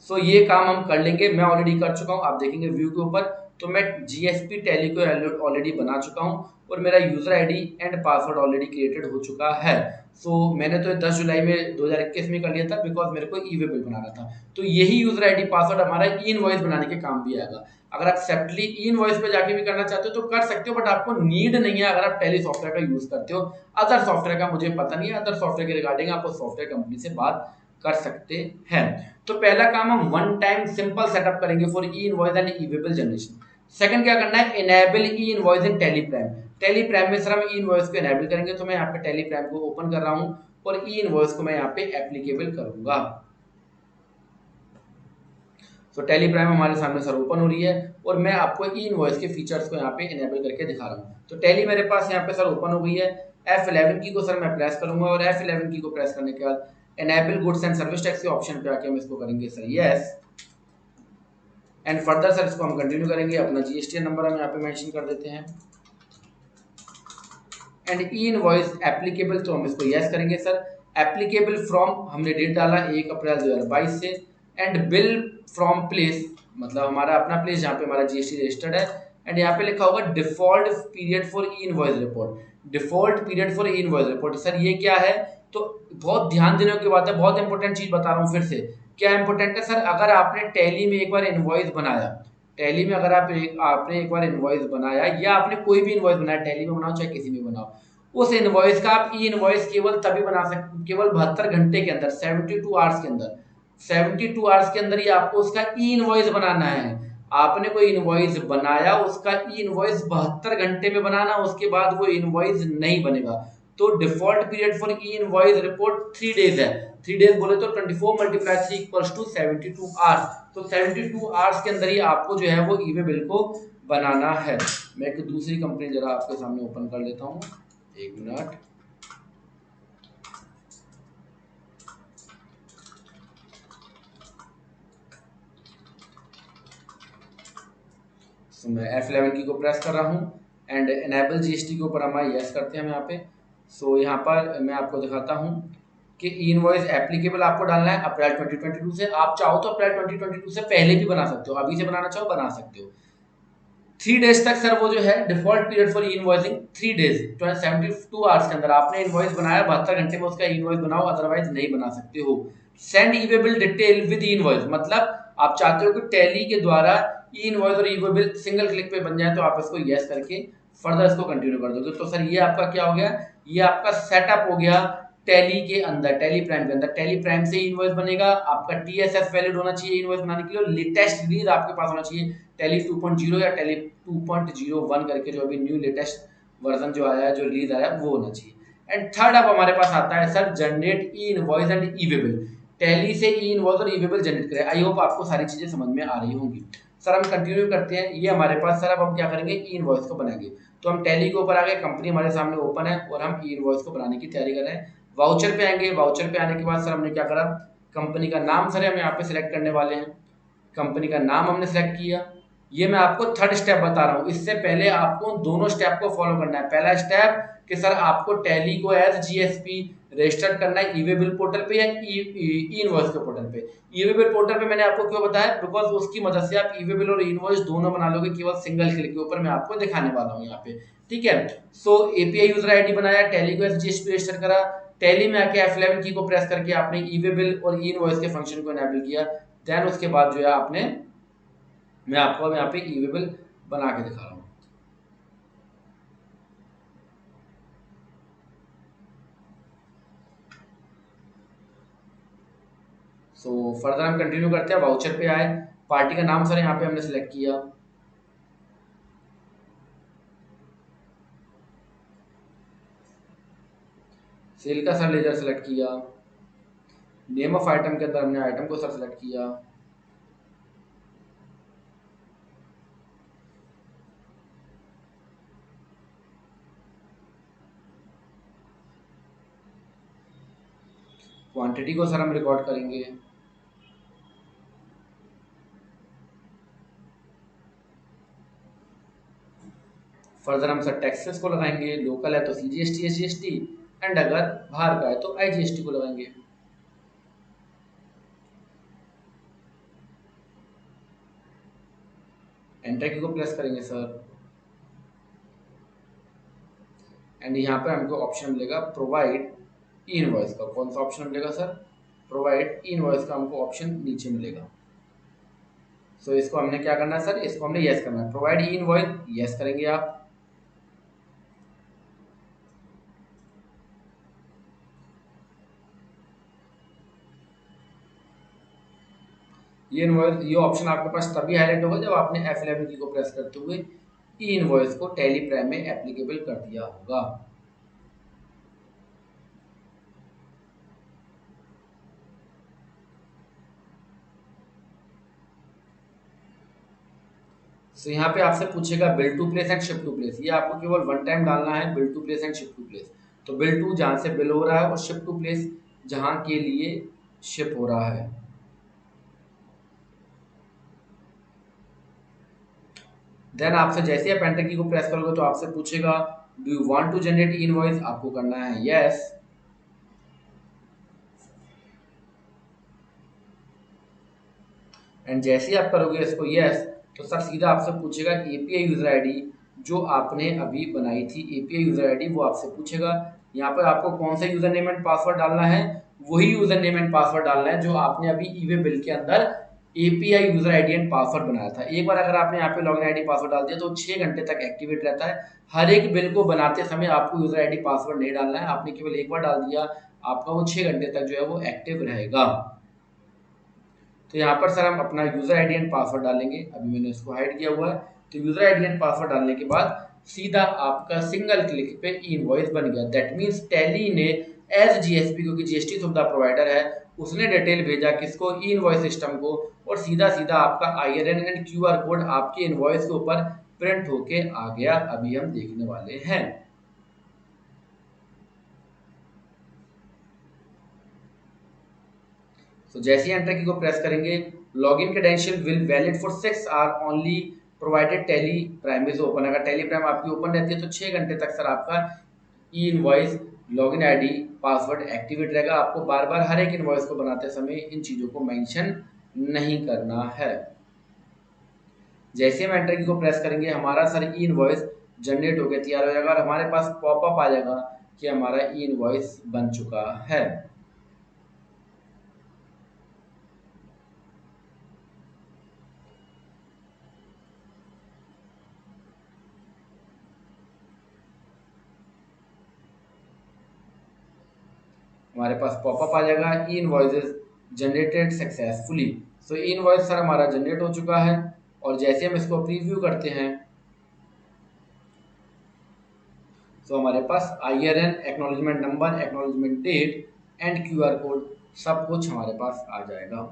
सो ये काम हम कर लेंगे। मैं ऑलरेडी कर चुका हूँ, आप देखेंगे व्यू के ऊपर तो मैं जीएसपी टैली को ऑलरेडी बना चुका हूँ और मेरा user ID and password already created हो चुका है। सो मैंने तो 10 जुलाई में 2021 में कर लिया था, बिकॉज मेरे को ई वे बिल बनाना था। तो यही यूजर आईडी पासवर्ड हमारा ई इनवॉइस बनाने के काम भी आएगा। अगर आप सेपरेटली ई इनवॉइस पे जाके भी करना चाहते हो तो कर सकते हो, बट आपको नीड नहीं है अगर आप टैली सॉफ्टवेयर का यूज करते हो। अदर सॉफ्टवेयर का मुझे पता नहीं है, अदर सॉफ्टवेयर के रिगार्डिंग आप उस सॉफ्टवेयर कंपनी से बात कर सकते हैं। तो पहला काम हम वन टाइम सिंपल सेटअप करेंगे for e invoice and e way bill generation. Second क्या करना है, इनेबल ई इनवॉइस इन टैली प्राइम। टैली प्राइम में सर हम ई इनवॉइस को इनेबल करेंगे। तो मैं यहाँ पे टैली प्राइम को ओपन कर रहा हूँ और ई इनवॉइस को मैं यहाँ पे एप्लीकेबल करूंगा। तो टैली प्राइम हमारे सामने सर ओपन हो रही है और मैं आपको ई इनवॉइस के फीचर्स को यहाँ पे इनेबल करके दिखा रहा हूँ। तो टैली मेरे पास यहाँ पे सर ओपन हो गई है। F11 की को सर मैं प्रेस करूंगा और F11 की को प्रेस करने के बाद enable goods and service tax के ऑप्शन पे आके हम इसको करेंगे sir yes. And further sir इसको हम कंटिन्यू करेंगे। अपना जीएसटी नंबर हम यहाँ पे मेंशन कर देते हैं एंड ई इनवॉइस एप्लीकेबल, तो हम इसको यस करेंगे सर। एप्लीकेबल फ्रॉम हमने डेट डाला 1 अप्रैल 2022 से। एंड बिल फ्रॉम प्लेस, मतलब हमारा अपना प्लेस जहाँ पे हमारा जीएसटी रजिस्टर्ड है। एंड यहाँ पे लिखा होगा default period for e invoice report. Default period for e invoice report sir ये क्या है, तो बहुत ध्यान देने की बात है, बहुत इंपॉर्टेंट चीज बता रहा हूँ फिर से। क्या इंपॉर्टेंट है सर, अगर आपने टैली में एक बार इनवॉइस बनाया, टैली में अगर आपने एक बार इनवॉइस बनाया या आपने कोई भी इनवॉइस बनाया, टैली में बनाओ चाहे किसी में बनाओ, उस इनवॉइस का आप ई इनवॉइस केवल तभी बना सकते, केवल 72 घंटे के अंदर, 72 आवर्स के अंदर, 72 आवर्स के अंदर ही आपको उसका ई इनवॉइस बनाना है। आपने कोई इनवॉइस बनाया, उसका ई इनवॉइस 72 घंटे में बनाना, उसके बाद वो इनवॉइस नहीं बनेगा। तो default period for e invoice report 3 days है। 3 डेज बोले तो 24 मल्टीप्लाई 3 इक्वल्स टू 72 आवर्स। तो 72 आवर्स के अंदर ही आपको जो है वो ई वे बिल को बनाना है। मैं एक दूसरी कंपनी जरा आपके सामने ओपन कर लेता हूँ, एक मिनट। तो मैं F11 की को प्रेस कर रहा हूँ एंड इनेबल जीएसटी के ऊपर हम यस करते हैं हम यहाँ पे। सो यहाँ पर मैं आपको दिखाता हूँ कि ई इनवॉइस एप्लीकेबल आपको डालना है अप्रैल 2022 से। आप चाहो तो अप्रैल 2022 से पहले भी बना सकते हो, अभी से बनाना चाहो बना सकते हो। 3 डेज तक सर वो जो है default period for e invoicing 3 days, 72 hours के अंदर आपने इनवॉइस बनाया, 72 घंटे में उसका इनवॉइस बनाओ, अदरवाइज नहीं बना सकते हो। Send E way bill detail with E invoice, मतलब आप चाहते हो कि टैली के द्वारा ई इनवॉइस और ई वे बिल सिंगल क्लिक पे बन जाए, तो आप इसको यस करके फर्दर इसको कंटिन्यू कर दोगे। तो सर ये आपका क्या हो गया, ये आपका सेटअप हो गया टैली के अंदर, टैली प्राइम के अंदर। टैली प्राइम से इनवॉइस बनेगा, आपका टीएसएस वैलिड होना चाहिए इनवॉइस बनाने के लिए, लेटेस्ट रिलीज आपके पास होना चाहिए टैली 2.0 या टैली 2.01 करके, जो अभी न्यू लेटेस्ट वर्जन जो आया है, जो रिलीज आया वो होना चाहिए। एंड थर्ड अब हमारे पास आता है sir generate e invoice and e way bill. Tally से ई इनवॉइस और ई वे बिल जनरेट करें। आई होप आपको सारी चीजें समझ में आ रही होंगी। सर हम कंटिन्यू करते हैं। ये हमारे पास सर अब हम क्या करेंगे, ई इनवॉइस को बनाएंगे। तो हम टैली के ऊपर आ गए, कंपनी हमारे सामने ओपन है और हम ई इनवॉइस को बनाने की तैयारी कर रहे हैं। वाउचर पे आएंगे, वाउचर पे आने के बाद सर हमने क्या करा, कंपनी का नाम सर हम यहाँ पे सिलेक्ट करने वाले हैं। कंपनी का नाम हमने सेलेक्ट किया। ये मैं आपको थर्ड स्टेप बता रहा हूँ, इससे पहले आपको दोनों स्टेप को फॉलो करना है। पहला स्टेप कि सर आपको टैली को एज जीएसपी रजिस्टर्ड करना है ई वे बिल पोर्टल पे या ई इनवॉइस के पोर्टल पे। ई वे बिल पोर्टल पे मैंने आपको क्यों बताया, बिकॉज उसकी मदद से आप ई वे बिल और इनवॉइस दोनों बना लोगे केवल सिंगल क्लिक के ऊपर। मैं आपको दिखाने वाला हूँ यहाँ पे, ठीक है। सो एपीआई यूजर आईडी बनाया, टैली को एज जीएसपी रजिस्टर करा, टैली में आके F11 की को प्रेस करके आपने ई वे बिल और ई इनवॉइस के फंक्शन को इनेबल किया। देन उसके बाद जो है आपने, मैं आपको अब यहाँ पे ई वे बिल बना के दिखा रहा हूँ। सो फर्दर हम कंटिन्यू करते हैं। वाउचर पे आए, पार्टी का नाम सर यहाँ पे हमने सिलेक्ट किया, सेल का सर लेजर सेलेक्ट किया, नेम ऑफ आइटम के अंदर हमने आइटम को सर सेलेक्ट किया, क्वांटिटी को सर हम रिकॉर्ड करेंगे, फर्दर हम सर टैक्सेस को लगाएंगे। लोकल है तो सीजीएसटी एसजीएसटी, एंड अगर बाहर का है तो आईजीएसटी को लगाएंगे। एंटर की को प्रेस करेंगे सर, एंड यहाँ पे हमको ऑप्शन मिलेगा प्रोवाइड ई इनवॉइस का। कौन सा ऑप्शन मिलेगा सर? प्रोवाइड ई इनवॉइस का हमको ऑप्शन नीचे मिलेगा। सो इसको हमने क्या करना है सर? इसको हमने यस करना है। प्रोवाइड ई इनवॉइस यस करेंगे आप। ये ऑप्शन आपके पास तभी हाईलाइट होगा जब आपने F11 की को प्रेस करते हुए ई इनवॉइस को टैली प्राइम में एप्लीकेबल कर दिया होगा। तो यहाँ पे आपसे पूछेगा bill to place and ship to place. ये आपको केवल वन टाइम डालना है, bill to place and ship to place. तो बिल टू जहाँ से बिल हो रहा है और शिप टू प्लेस जहाँ के लिए शिप हो रहा है। देन आपसे जैसे आप एंटर की को प्रेस करोगे तो आपसे पूछेगा do you want to generate invoice. आपको करना है यस। एंड जैसे ही आप करोगे इसको यस, तो सर सीधा आपसे पूछेगा एपीआई यूजर आईडी जो आपने अभी बनाई थी, एपीआई यूजर आईडी वो आपसे पूछेगा। यहाँ पर आपको कौन सा यूजर नेम एंड पासवर्ड डालना है? वही यूजर नेम एंड पासवर्ड डालना है जो आपने अभी ईवे बिल के अंदर API user ID and password बनाया था। एक बार अगर आपने यहाँ पे लॉगिन आईडी पासवर्ड डाल दिया तो 6 घंटे तक एक्टिवेट रहता है। हर एक बिल को बनाते समय आपको यूजर आईडी पासवर्ड नहीं डालना है, आपने केवल एक बार डाल दिया, आपका वो 6 घंटे तक जो है वो एक्टिव रहेगा। तो यहाँ पर सर हम अपना यूजर आईडी एंड पासवर्ड डालेंगे। अभी मैंने इसको हाइड किया हुआ है। तो यूजर आईडी एंड पासवर्ड डालने के बाद सीधा आपका सिंगल क्लिक पे इनवॉइस बन गया। दैट मींस टैली ने एज जीएसपी, क्योंकि जीएसटी सुविधा प्रोवाइडर है, उसने डिटेल भेजा किसको? ई इनवॉइस सिस्टम को, और सीधा सीधा आपका आईआरएन एंड क्यूआर कोड आपके इनवॉइस के ऊपर प्रिंट होके आ गया। अभी हम देखने वाले हैं। तो जैसे ही एंटर की को प्रेस करेंगे, login credential will valid for 6 hour only provided Tally Prime is open. अगर टैली प्राइम आपकी ओपन रहती है तो 6 घंटे तक सर आपका e invoice login ID password activate रहेगा। आपको बार बार हर एक इनवॉइस को बनाते समय इन चीज़ों को मेंशन नहीं करना है। जैसे हम एंटर की को प्रेस करेंगे, हमारा सर ई इनवॉइस जनरेट होकर तैयार हो जाएगा और हमारे पास पॉपअप आ जाएगा कि हमारा ई इनवॉइस बन चुका है। हमारे पास पॉपअप आ जाएगा ई इनवॉइसेस जनरेटेड सक्सेसफुली। सो ई इनवॉइस सर हमारा जनरेट हो चुका है। और जैसे हम इसको प्रीव्यू करते हैं तो हमारे पास IRN, acknowledgement number, acknowledgement date and QR code सब कुछ हमारे पास आ जाएगा।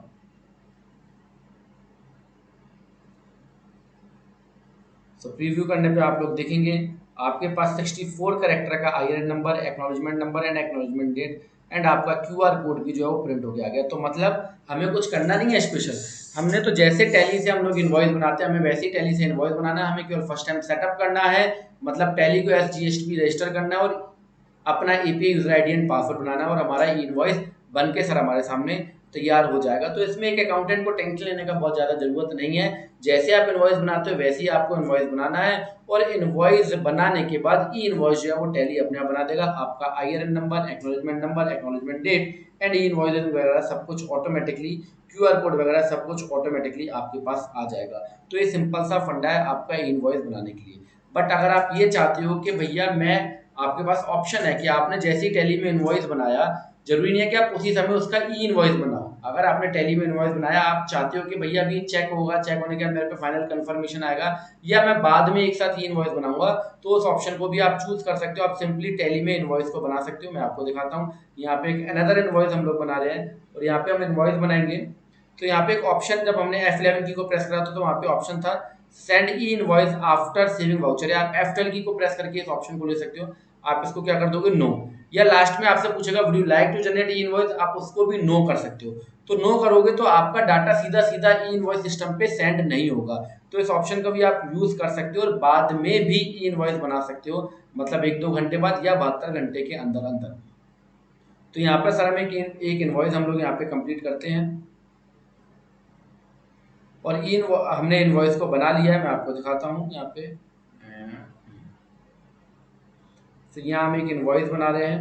सो प्रीव्यू करने पे आप लोग देखेंगे आपके पास 64 करेक्टर का IRN number, acknowledgement number and acknowledgement date and आपका क्यूआर कोड भी जो है वो प्रिंट होके आ गया। तो मतलब हमें कुछ करना नहीं है स्पेशल। हमने तो जैसे टैली से हम लोग इनवॉइस बनाते हैं, हमें वैसे ही टैली से इनवॉइस बनाना है। हमें केवल फर्स्ट टाइम सेटअप करना है, मतलब टैली को एज जीएसटी रजिस्टर करना है और अपना API user ID and password बनाना है और हमारा इनवॉइस बन के सर हमारे सामने तैयार हो जाएगा। तो इसमें एक अकाउंटेंट को टेंशन लेने का बहुत ज़्यादा जरूरत नहीं है। जैसे आप इनवॉइस बनाते हो वैसे ही आपको इनवॉइस बनाना है और इनवॉइस बनाने के बाद ई इनवॉइस जो है वो टैली अपने आप बना देगा। आपका IRN number, acknowledgement number, acknowledgement date and e invoice वगैरह सब कुछ ऑटोमेटिकली, क्यूआर कोड वगैरह सब कुछ ऑटोमेटिकली आपके पास आ जाएगा। तो ये सिंपल सा फंडा है आपका इनवॉइस बनाने के लिए। बट अगर आप ये चाहते हो कि भैया मैं, आपके पास ऑप्शन है कि आपने जैसे ही टैली में इनवॉइस बनाया, जरूरी नहीं है कि आप उसी समय उसका ई इनवॉइस बनाओ। अगर आपने टैली में इनवॉइस बनाया, आप चाहते हो कि भैया अभी चेक होगा, चेक होने के बाद मेरे पे फाइनल कंफर्मेशन आएगा या मैं बाद में एक साथ ई इनवॉइस बनाऊंगा, तो उस ऑप्शन को भी आप चूज कर सकते हो। आप सिंपली टैली में इनवॉइस को बना सकते हो। मैं आपको दिखाता हूँ। यहाँ पे एक अनदर इनवॉइस हम लोग बना रहे हैं और यहाँ पे हम इनवॉइस बनाएंगे। तो यहाँ पे एक ऑप्शन, जब हमने F11 की को प्रेस करा था तो वहाँ पे ऑप्शन था सेंड ई इनवॉइस आफ्टर सेविंग वाउचर, या आप F12 की को प्रेस करके इस ऑप्शन को ले सकते हो। आप इसको क्या कर दोगे? नो। या लास्ट में आपसे पूछेगा would you like to generate e invoice, आप उसको भी नो कर सकते हो। तो नो करोगे तो आपका डाटा सीधा सीधा ई इनवॉइस सिस्टम पे सेंड नहीं होगा। तो इस ऑप्शन का भी आप यूज कर सकते हो और बाद में भी ई इनवॉइस बना सकते हो, मतलब 1-2 घंटे बाद या 72 घंटे के अंदर अंदर। तो यहाँ पर सर हम एक इनवॉइस हम लोग यहाँ पे कंप्लीट करते हैं। और हमने इनवॉइस को बना लिया है, मैं आपको दिखाता हूँ यहाँ पे। तो यहाँ हम एक इनवॉइस बना रहे हैं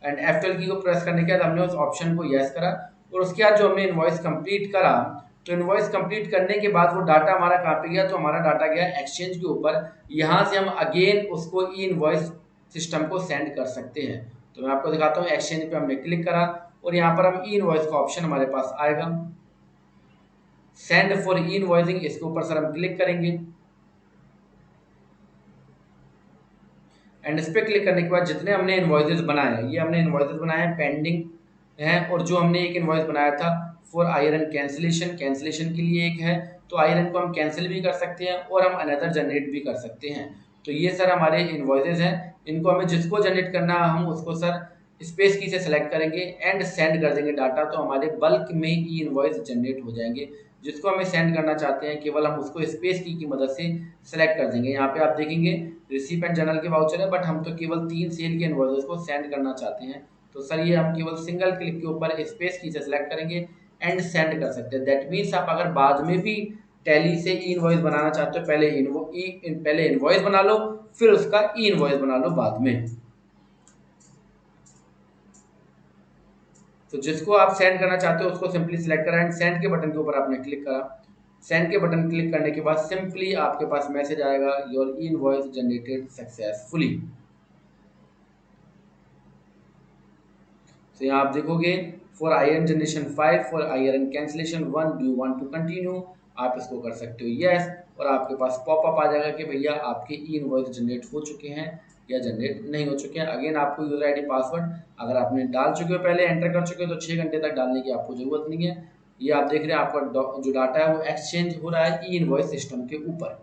एंड F12 की को प्रेस करने के बाद हमने उस ऑप्शन को यस करा और उसके बाद जो हमने इनवॉइस कंप्लीट करा, तो इनवॉइस कंप्लीट करने के बाद वो डाटा हमारा कहाँ पे गया, तो हमारा डाटा गया एक्सचेंज के ऊपर। यहाँ से हम अगेन उसको ई इनवॉइस सिस्टम को सेंड कर सकते हैं। तो मैं आपको दिखाता हूँ, एक्सचेंज पे हमने क्लिक करा और यहाँ पर हम ई इनवॉइस का ऑप्शन हमारे पास आएगा, सेंड फॉर ई इनवॉइसिंग, इसके ऊपर सर हम क्लिक करेंगे एंड इस पर क्लिक करने के बाद जितने हमने इनवॉइसेस बनाए हैं, ये हमने इनवॉइसेस बनाए हैं पेंडिंग हैं, और जो हमने एक इनवॉइस बनाया था फॉर आयरन कैंसिलेशन, कैंसिलेशन के लिए एक है, तो आयरन को हम कैंसिल भी कर सकते हैं और हम अनदर जनरेट भी कर सकते हैं। तो ये सर हमारे इनवॉइसेस हैं, इनको हमें जिसको जनरेट करना है हम उसको सर स्पेस की से सेलेक्ट करेंगे एंड सेंड कर देंगे डाटा, तो हमारे बल्क में ई इनवॉइस जनरेट हो जाएंगे। जिसको हमें सेंड करना चाहते हैं केवल हम उसको स्पेस की मदद से सेलेक्ट कर देंगे। यहाँ पे आप देखेंगे रिसिपेंट जनरल के वाउचर है, बट हम तो केवल 3 सेल के इनवॉइसेस को सेंड करना चाहते हैं, तो सर ये हम केवल सिंगल क्लिक के ऊपर स्पेस की से सेलेक्ट करेंगे एंड सेंड कर सकते हैं। दैट मीन्स आप अगर बाद में भी टैली से ई इनवॉइस बनाना चाहते हो, पहले इनवॉइस बना लो, फिर उसका ई इनवॉइस बना लो बाद में। तो जिसको आप सेंड करना चाहते हो उसको सिंपली सिलेक्ट करा एंड सेंड के बटन के ऊपर आपने क्लिक करा। सेंड के बटन क्लिक करने के बाद सिंपली आपके पास मैसेज आएगा, योर इनवॉइस जनरेटेड सक्सेसफुली। तो यहाँ आप देखोगे for IRN generation 5, for IRN cancellation 1, do you want to continue, आप इसको कर सकते हो यस, और आपके पास पॉपअप आ जाएगा कि भैया आपके ई इनवॉइस जनरेट हो चुके हैं या जनरेट नहीं हो चुके हैं। अगेन आपको यूजर आईडी पासवर्ड अगर आपने डाल चुके हो, पहले एंटर कर चुके हो, तो 6 घंटे तक डालने की आपको जरूरत नहीं है। ये आप देख रहे हैं आपका जो डाटा है वो एक्सचेंज हो रहा है ई इनवॉइस सिस्टम के ऊपर।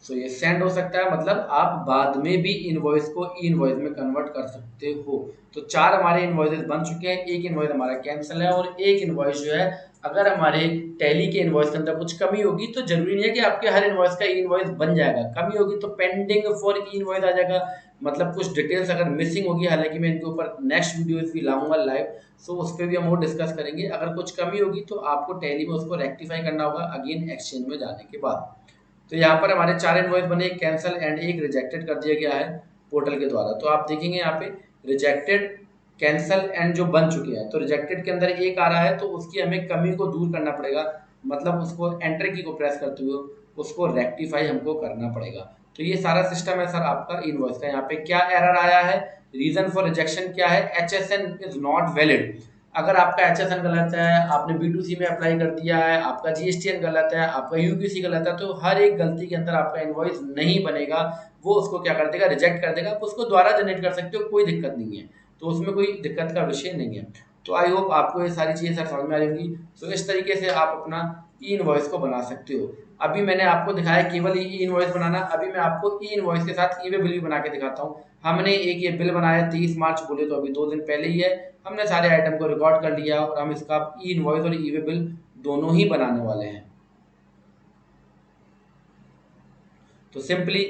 सो ये सेंड हो सकता है, मतलब आप बाद में भी इनवॉइस को ई इनवॉइस में कन्वर्ट कर सकते हो। तो 4 हमारे इनवॉइसेस बन चुके हैं, एक इनवॉइस हमारा कैंसिल है और एक इनवॉइस जो है अगर हमारे टैली के इनवॉइस के अंदर कुछ कमी होगी तो जरूरी नहीं है कि आपके हर इनवॉइस का ई इनवॉइस बन जाएगा, कमी होगी तो पेंडिंग फॉर ई इनवॉइस आ जाएगा, मतलब कुछ डिटेल्स अगर मिसिंग होगी, हालांकि मैं इनके ऊपर नेक्स्ट वीडियोस भी लाऊंगा लाइव, सो उस पर भी हम वो डिस्कस करेंगे। अगर कुछ कमी होगी तो आपको टैली में उसको रेक्टिफाई करना होगा अगेन एक्सचेंज में जाने के बाद। तो यहाँ पर हमारे 4 इनवॉइस बने, एक कैंसिल एंड एक रिजेक्टेड कर दिया गया है पोर्टल के द्वारा। तो आप देखेंगे यहाँ पे रिजेक्टेड, कैंसिल एंड जो बन चुके हैं, तो रिजेक्टेड के अंदर एक आ रहा है तो उसकी हमें कमी को दूर करना पड़ेगा, मतलब उसको एंटर की को प्रेस करते हुए उसको रेक्टिफाई हमको करना पड़ेगा। तो ये सारा सिस्टम है सर आपका इनवॉइस का। यहाँ पे क्या एरर आया है, रीजन फॉर रिजेक्शन क्या है, HSN इज नॉट वैलिड। अगर आपका HSN गलत है, आपने B2C में अप्लाई कर दिया है, आपका GSTN गलत है, आपका UPC गलत है, तो हर एक गलती के अंदर आपका इनवॉइस नहीं बनेगा, वो उसको क्या कर देगा, रिजेक्ट कर देगा। आप उसको दोबारा जनरेट कर सकते हो, कोई दिक्कत नहीं है, तो उसमें कोई दिक्कत का विषय नहीं है। तो आई होप आपको ये सारी चीज़ें सर समझ में आ रही होंगी। तो इस तरीके से आप अपना ई इनवॉइस को बना सकते हो। अभी मैंने आपको दिखाया केवल ई इनवॉइस बनाना, अभी मैं आपको ई इनवॉइस के साथ ई वे बिल भी बना के दिखाता हूँ। हमने एक ये बिल बनाया 30 मार्च, बोले तो अभी 2 दिन पहले ही है, हमने सारे आइटम को रिकॉर्ड कर लिया और हम इसका ई इनवॉइस और ई वे बिल दोनों ही बनाने वाले हैं। तो सिंपली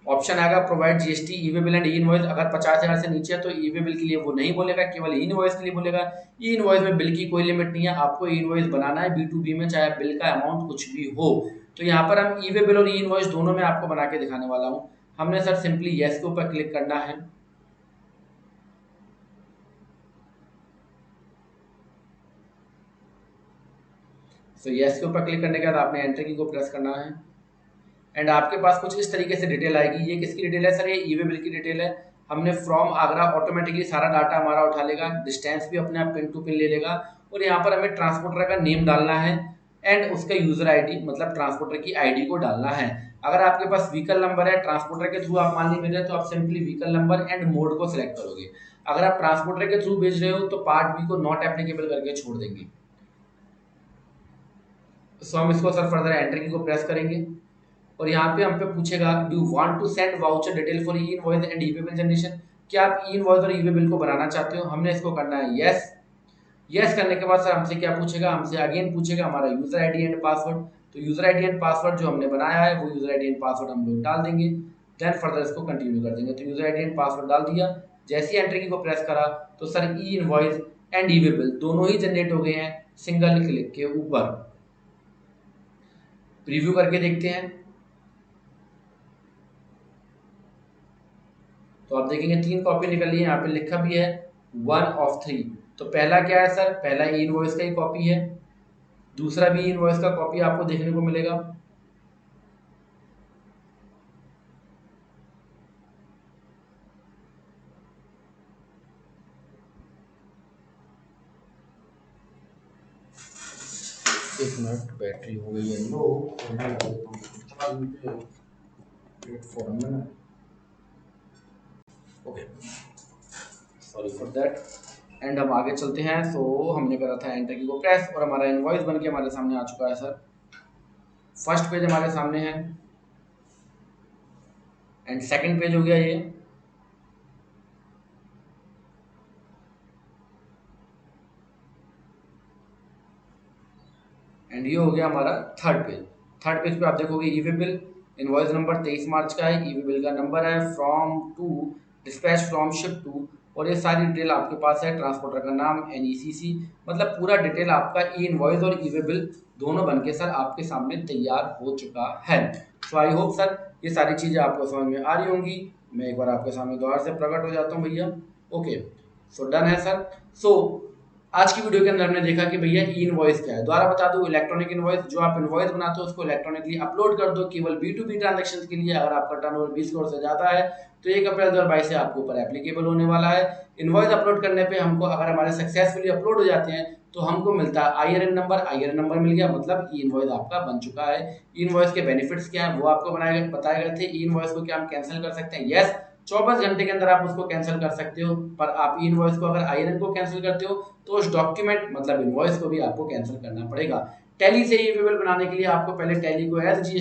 ऑप्शन आएगा provide GST E way bill and e invoice, अगर 50,000 से नीचे है तो ई वे बिल के लिए वो नहीं बोलेगा, केवल ई इनवॉइस के लिए बोलेगा। ई इनवॉइस में बिल की कोई लिमिट नहीं है, आपको ई इनवॉइस बनाना है B2B में, चाहे बिल का अमाउंट कुछ भी हो। तो यहाँ पर हम ई वे बिल और ई इनवॉइस दोनों में आपको बना के दिखाने वाला हूँ। हमने सर सिंपली येस के ऊपर क्लिक करना है, तो येस के ऊपर क्लिक करने के बाद आपने एंटर की को प्रेस करना है एंड आपके पास कुछ इस तरीके से डिटेल आएगी। ये किसकी डिटेल है सर, ये ई वे बिल की डिटेल है। हमने फ्रॉम आगरा ऑटोमेटिकली सारा डाटा हमारा उठा लेगा, डिस्टेंस भी अपने आप पिन टू पिन ले लेगा, और यहाँ पर हमें ट्रांसपोर्टर का नेम डालना है एंड उसका यूजर आईडी, मतलब ट्रांसपोर्टर की आईडी को डालना है। अगर आपके पास व्हीकल नंबर है, ट्रांसपोर्टर के थ्रू आप मान ली भेज रहे हैं, तो आप simply vehicle number and mode को सिलेक्ट करोगे। अगर आप ट्रांसपोर्टर के थ्रू भेज रहे हो तो पार्ट बी को नॉट एप्लीकेबल करके छोड़ देंगे। सो हम इसको सर फर्दर एंटर की को प्रेस करेंगे और यहाँ पे हम पे पूछेगा do you want to send voucher detail for e invoice and e way bill generation, क्या आप ई इनवॉइस और ई वे बिल को बनाना चाहते हो। हमने इसको करना है यस। यस करने के बाद सर हमसे क्या पूछेगा, हमसे अगेन पूछेगा हमारा यूजर आईडी एंड पासवर्ड। तो यूजर आईडी एंड पासवर्ड जो हमने बनाया है वो यूजर आईडी एंड पासवर्ड हम लोग डाल देंगे, देन फर्दर इसको कंटिन्यू कर देंगे। तो यूजर आईडी एंड पासवर्ड डाल दिया, जैसे ही एंट्री की को प्रेस करा तो sir e invoice and e way bill दोनों ही जनरेट हो गए हैं सिंगल क्लिक के ऊपर। प्रीव्यू करके देखते हैं तो आप देखेंगे 3 कॉपी निकली है, यहाँ पे लिखा भी है 1 of 3। तो पहला क्या है सर, पहला ई इनवॉइस का ही कॉपी है, दूसरा भी इनवॉइस का कॉपी आपको देखने को मिलेगा। एक मिनट, बैटरी हो गई है लो, प्लेटफॉर्म में ना, okay sorry for that. And हम आगे चलते हैं। सो हमने करा था एंटर की को प्रेस और हमारा इनवॉइस बन के हमारे सामने आ चुका है सर। फर्स्ट पेज हमारे सामने है एंड सेकंड पेज हो गया ये, एंड ये हो गया हमारा थर्ड पेज। थर्ड पेज पे आप देखोगे e way bill, invoice number 23 March का है, ई वे बिल का नंबर है from to, dispatch from ship to, और ये सारी डिटेल आपके पास है। ट्रांसपोर्टर का नाम NECC, मतलब पूरा डिटेल आपका ई इनवॉइस और ई वे बिल दोनों बनके सर आपके सामने तैयार हो चुका है। सो आई होप सर ये सारी चीज़ें आपको समझ में आ रही होंगी। मैं एक बार आपके सामने दोबारा से प्रकट हो जाता हूँ भैया। ओके सो डन है सर। सो आज की वीडियो के अंदर हमने देखा कि भैया ई इनवॉइस क्या है। दोबारा बता दूं, इलेक्ट्रॉनिक इनवॉइस, जो आप इनवॉइस बनाते हो उसको इलेक्ट्रॉनिकली अपलोड कर दो केवल B2B ट्रांजैक्शन के लिए। अगर आपका टर्नओवर 20 करोड़ से ज्यादा है तो 1 अप्रैल 2022 से आपके ऊपर एप्लीकेबल होने वाला है। इनवॉइस अपलोड करने पे हमको, अगर हमारे सक्सेसफुली अपलोड हो जाते हैं तो हमको मिलता है IRN नंबर। IRN नंबर मिल गया मतलब ई इनवॉइस आपका बन चुका है। ई इनवॉइस के बेनिफिट्स क्या है वो आपको बताए गए थे। ई इनवॉइस को क्या हम कैंसिल कर सकते हैं? यस, 24 घंटे के अंदर आप उसको कैंसिल कर सकते हो। पर आप ई इनवॉइस को, अगर IRN को कैंसिल करते हो तो उस डॉक्यूमेंट मतलब इनवॉइस को भी आपको कैंसिल करना पड़ेगा। टैली से ई वे बिल बनाने के लिए आपको पहले टैली को एज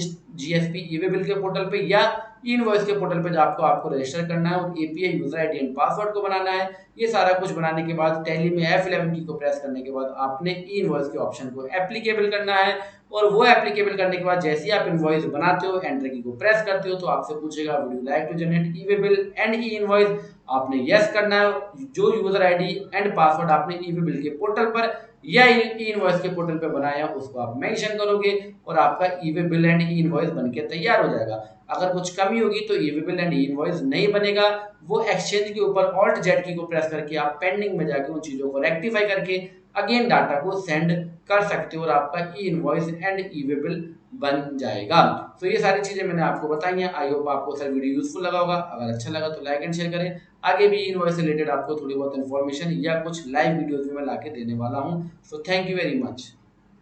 GSP ई वे बिल के पोर्टल पे या ई इनवॉइस के पोर्टल पे जाकर आपको रजिस्टर करना है और API user ID and password को बनाना है। ये सारा कुछ बनाने के बाद टैली में F11 की को प्रेस करने के बाद आपने ई इनवॉइस के ऑप्शन को एप्लीकेबल करना है, और वो एप्लीकेबल करने के बाद जैसे ही आप इनवॉइस बनाते हो, एंटर की को प्रेस करते हो तो आपसे पूछेगा would you like to generate e way bill and e invoice. आपने यस करना है। जो यूजर आईडी एंड पासवर्ड आपने ई वे बिल के पोर्टल पर या ई इनवॉइस के पोर्टल पर बनाया उसको आप मेंशन करोगे और आपका e way bill and e invoice बनके तैयार हो जाएगा। अगर कुछ कमी होगी तो e way bill and e invoice नहीं बनेगा। वो एक्सचेंज के ऊपर ऑल्ट जेड की को प्रेस करके आप पेंडिंग में जाके उन चीजों को रेक्टिफाई करके अगेन डाटा को सेंड कर सकते हो और आपका e invoice and e way bill बन जाएगा। तो ये सारी चीजें मैंने आपको बताई हैं। आई होप आपको सर वीडियो यूजफुल लगा होगा। अगर अच्छा लगा तो लाइक एंड शेयर करें। आगे भी इनवॉइस से रिलेटेड आपको थोड़ी बहुत इन्फॉर्मेशन या कुछ लाइव वीडियोज भी मैं लाके देने वाला हूँ। So thank you very much.